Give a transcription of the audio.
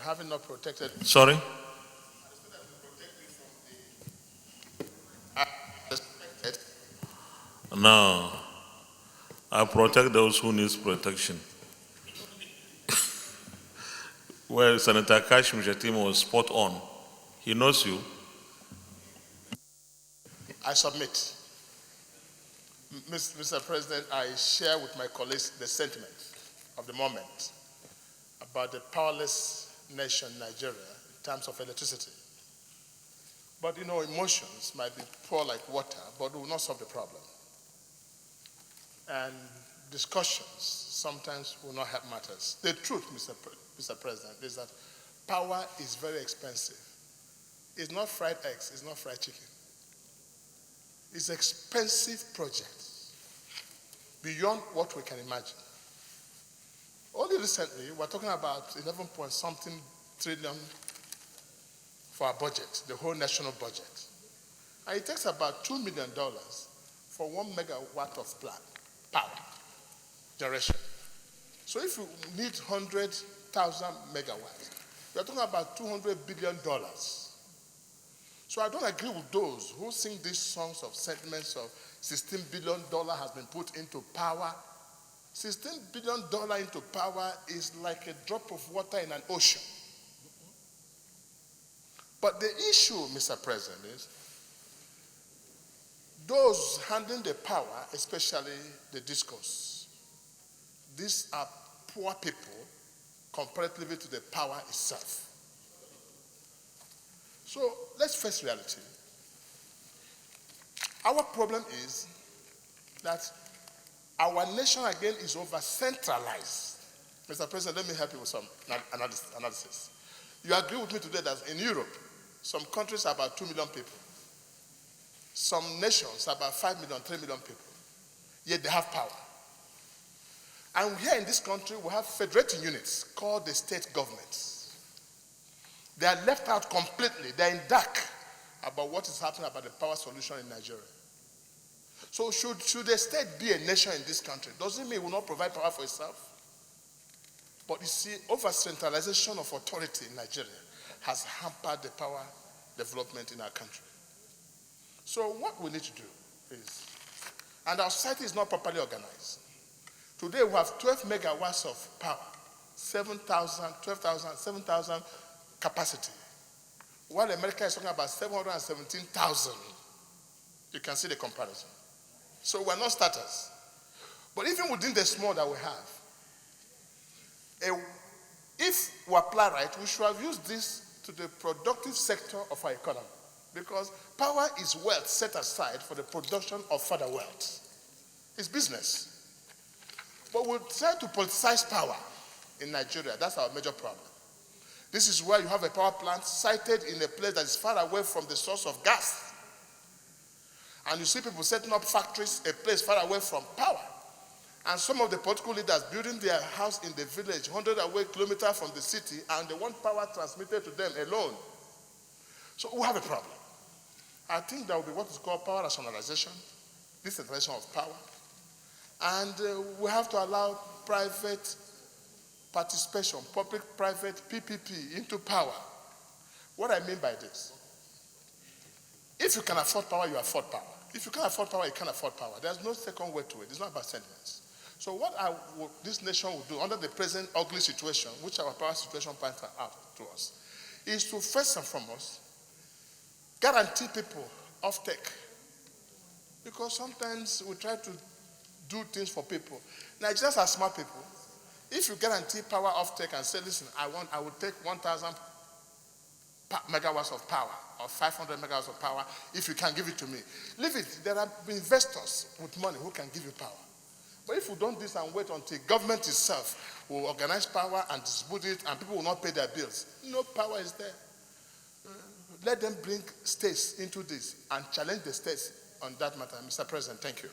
having not protected. Sorry? No. I protect those who need protection. Well, Senator Kashim Shettima was spot on. He knows you. I submit. Mr. President, I share with my colleagues the sentiment of the moment about the powerless nation, Nigeria, in terms of electricity. But you know, emotions might be poor like water, but will not solve the problem. And discussions sometimes will not help matters. The truth, Mr. President, is that power is very expensive. It's not fried eggs, it's not fried chicken. It's an expensive project beyond what we can imagine. Only recently, we're talking about 11 point something trillion for our budget, the whole national budget. And it takes about $2 million for 1 megawatt of power generation. So if you need 100,000 megawatts, we're talking about $200 billion. So I don't agree with those who sing these songs of sentiments of $16 billion has been put into power. $16 billion into power is like a drop of water in an ocean. But the issue, Mr. President, is those handling the power, especially the discourse, these are poor people comparatively to the power itself. So let's face reality. Our problem is that our nation again is over-centralized. Mr. President, let me help you with some analysis. You agree with me today that in Europe, some countries are about 2 million people. Some nations are about 5 million, 3 million people. Yet they have power. And here in this country, we have federating units called the state governments. They are left out completely. They're in dark about what is happening about the power solution in Nigeria. So should a state be a nation in this country? Doesn't mean it will not provide power for itself. But you see, over-centralization of authority in Nigeria has hampered the power development in our country. So what we need to do is, and our society is not properly organized. Today we have 12 megawatts of power, 7,000, 12,000, 7,000 capacity. While America is talking about 717,000. You can see the comparison. So we're not starters. But even within the small that we have, if we apply right, we should have used this to the productive sector of our economy. Because power is wealth set aside for the production of further wealth. It's business. But we'll try to politicize power in Nigeria. That's our major problem. This is where you have a power plant sited in a place that is far away from the source of gas. And you see people setting up factories, a place far away from power. And some of the political leaders building their house in the village, 100 away kilometers from the city, and they want power transmitted to them alone. So we have a problem. I think there will be what is called power rationalization, decentralization of power. And we have to allow private participation, public-private PPP into power. What I mean by this, if you can afford power, you afford power. If you can't afford power, you can't afford power. There's no second way to it. It's not about sentiments. So what this nation will do under the present ugly situation, which our power situation points out to us, is to first and foremost guarantee people off-take. Because sometimes we try to do things for people. Nigerians are smart people. If you guarantee power off-take and say, listen, I will take 1,000 megawatts of power or 500 megawatts of power if you can give it to me. Leave it. There are investors with money who can give you power. But if we don't do this and wait until government itself will organize power and distribute it and people will not pay their bills, no power is there. Let them bring states into this and challenge the states on that matter. Mr. President, thank you.